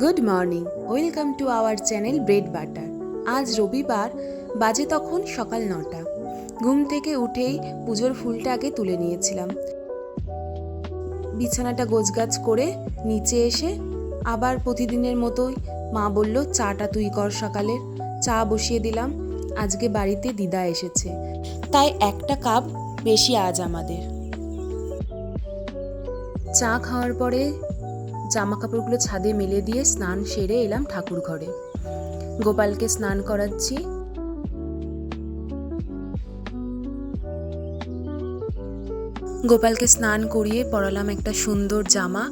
Good morning, welcome to our channel bread butter. আজ রবিবার, বাজে তখন সকাল 9টা। ঘুম থেকে উঠেই পুজোর ফুলটা আগে তুলে নিয়েছিলাম। বিছানাটা গোছগাছ করে নিচে এসে আবার প্রতিদিনের মতোই মা বলল চাটা তুই কর সকালের। চা বসিয়ে দিলাম। আজকে বাড়িতে দিদা এসেছে, তাই একটা কাপ বেশি আজ আমাদের। চা খাওয়ার পরে জামা কাপড়গুলো ছাদে মেলে দিয়ে স্নান সেরে এলাম ঠাকুর ঘরে। গোপালকে স্নান করাচ্ছি। গোপালকে স্নান করিয়ে পরালাম একটা সুন্দর জামা।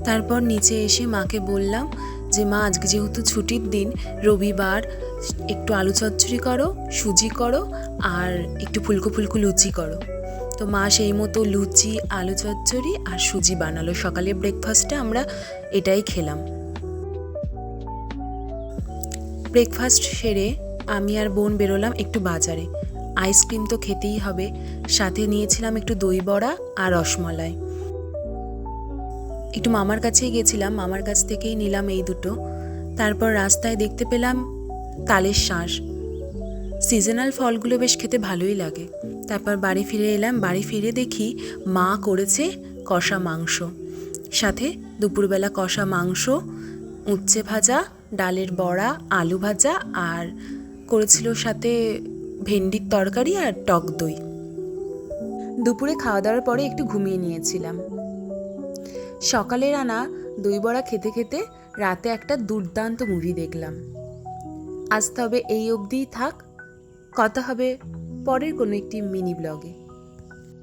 তারপর নিচে এসে মাকে বললাম যে মা, আজকে যেহেতু ছুটির দিন, রবিবার, একটু আলু চচ্চড়ি করো, সুজি করো, আর একটু ফুলকো ফুলকো লুচি করো। তো মা সেই মতো লুচি, আলু চচ্চড়ি আর সুজি বানালো। সকালে ব্রেকফাস্টে আমরা এটাই খেলাম। ব্রেকফাস্ট সেরে আমি আর বোন বেরোলাম একটু বাজারে। আইসক্রিম তো খেতেই হবে, সাথে নিয়েছিলাম একটু দই বড়া আর রসমলাই। একটু মামার কাছেই গেছিলাম, মামার কাছ থেকেই নিলাম এই দুটো। তারপর রাস্তায় দেখতে পেলাম তালের শাঁস। সিজনাল ফলগুলো বেশ খেতে ভালোই লাগে। তারপর বাড়ি ফিরে এলাম। বাড়ি ফিরে দেখি মা করেছে কষা মাংস, সাথে দুপুরবেলা কষা মাংস, উচ্ছে ভাজা, ডালের বড়া, আলু ভাজা, আর করেছিল সাথে ভেন্ডির তরকারি আর টক দই। দুপুরে খাওয়া দাওয়ার পরে একটু ঘুমিয়ে নিয়েছিলাম। সকালে রান্না দই বড়া খেতে খেতে রাতে একটা দুর্দান্ত মুভি দেখলাম। আজ তবে এই অবধিই থাক। কথা হবে পরের কোনো একটি মিনি ব্লগে।